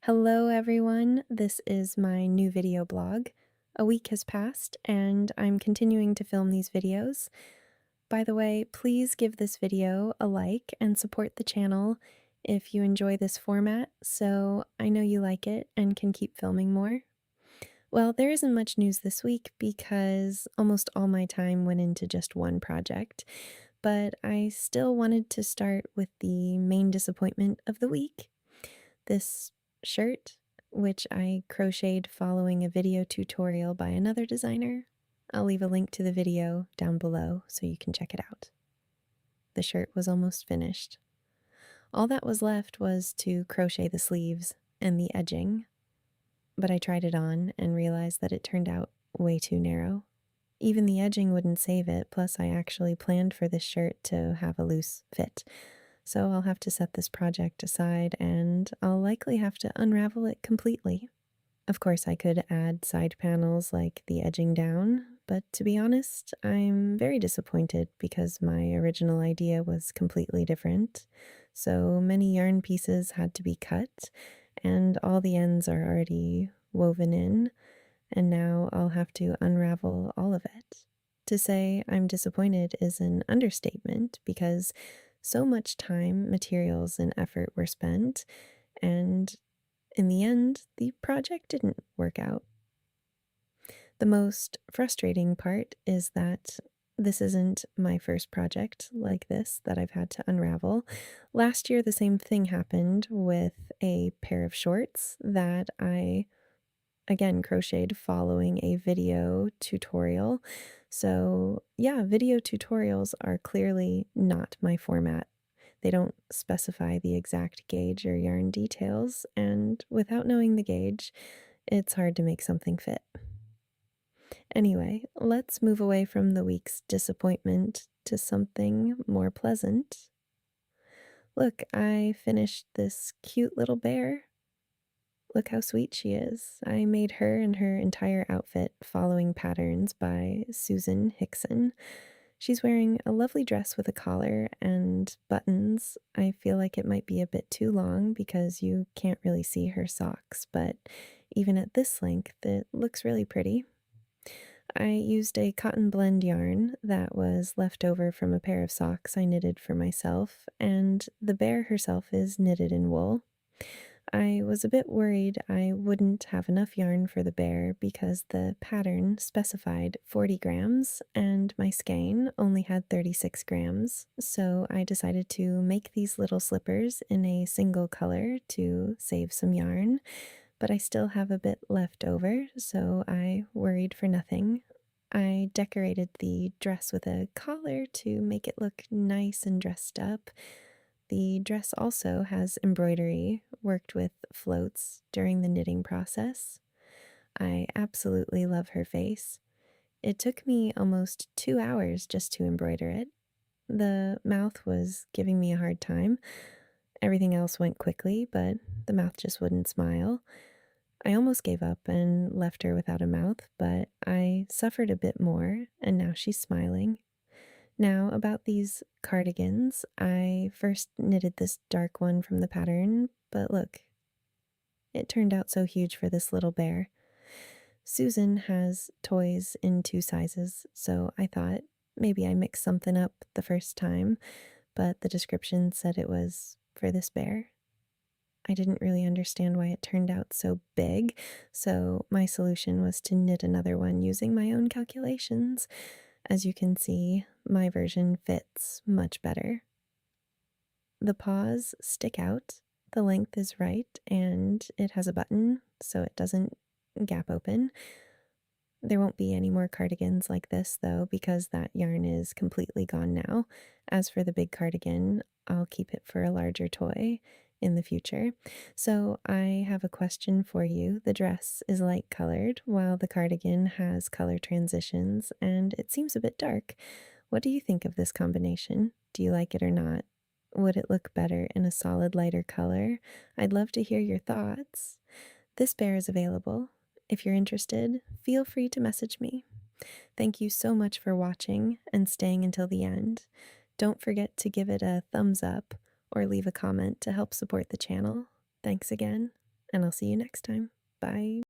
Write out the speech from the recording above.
Hello, everyone. This is my new video blog. A week has passed, and I'm continuing to film these videos. By the way, please give this video a like and support the channel if you enjoy this format, so I know you like it and can keep filming more. Well, there isn't much news this week because almost all my time went into just one project, but I still wanted to start with the main disappointment of the week. This shirt, which I crocheted following a video tutorial by another designer. I'll leave a link to the video down below so you can check it out. The shirt was almost finished. All that was left was to crochet the sleeves and the edging, but I tried it on and realized that it turned out way too narrow. Even the edging wouldn't save it, plus I actually planned for this shirt to have a loose fit. So I'll have to set this project aside and I'll likely have to unravel it completely. Of course, I could add side panels like the edging down, but to be honest, I'm very disappointed because my original idea was completely different. So many yarn pieces had to be cut, and all the ends are already woven in, and now I'll have to unravel all of it. To say I'm disappointed is an understatement because so much time, materials, and effort were spent, and in the end, the project didn't work out. The most frustrating part is that this isn't my first project like this that I've had to unravel. Last year, the same thing happened with a pair of shorts that I again crocheted following a video tutorial. So, yeah, video tutorials are clearly not my format. They don't specify the exact gauge or yarn details, and without knowing the gauge, it's hard to make something fit. Anyway, let's move away from the week's disappointment to something more pleasant. Look, I finished this cute little bear. Look how sweet she is. I made her and her entire outfit following patterns by Susan Hickson. She's wearing a lovely dress with a collar and buttons. I feel like it might be a bit too long because you can't really see her socks, but even at this length, it looks really pretty. I used a cotton blend yarn that was left over from a pair of socks I knitted for myself, and the bear herself is knitted in wool. I was a bit worried I wouldn't have enough yarn for the bear because the pattern specified 40 grams and my skein only had 36 grams, so I decided to make these little slippers in a single color to save some yarn, but I still have a bit left over, so I worried for nothing. I decorated the dress with a collar to make it look nice and dressed up. The dress also has embroidery worked with floats during the knitting process. I absolutely love her face. It took me almost 2 hours just to embroider it. The mouth was giving me a hard time. Everything else went quickly, but the mouth just wouldn't smile. I almost gave up and left her without a mouth, but I suffered a bit more, and now she's smiling. Now, about these cardigans, I first knitted this dark one from the pattern, but look, it turned out so huge for this little bear. Susan has toys in 2 sizes, so I thought maybe I mixed something up the first time, but the description said it was for this bear. I didn't really understand why it turned out so big, so my solution was to knit another one using my own calculations. As you can see, my version fits much better. The paws stick out, the length is right, and it has a button so it doesn't gap open. There won't be any more cardigans like this though because that yarn is completely gone now. As for the big cardigan, I'll keep it for a larger toy in the future. So I have a question for you. The dress is light colored while the cardigan has color transitions and it seems a bit dark. What do you think of this combination? Do you like it or not? Would it look better in a solid lighter color? I'd love to hear your thoughts. This bear is available. If you're interested, feel free to message me. Thank you so much for watching and staying until the end. Don't forget to give it a thumbs up or leave a comment to help support the channel. Thanks again, and I'll see you next time. Bye.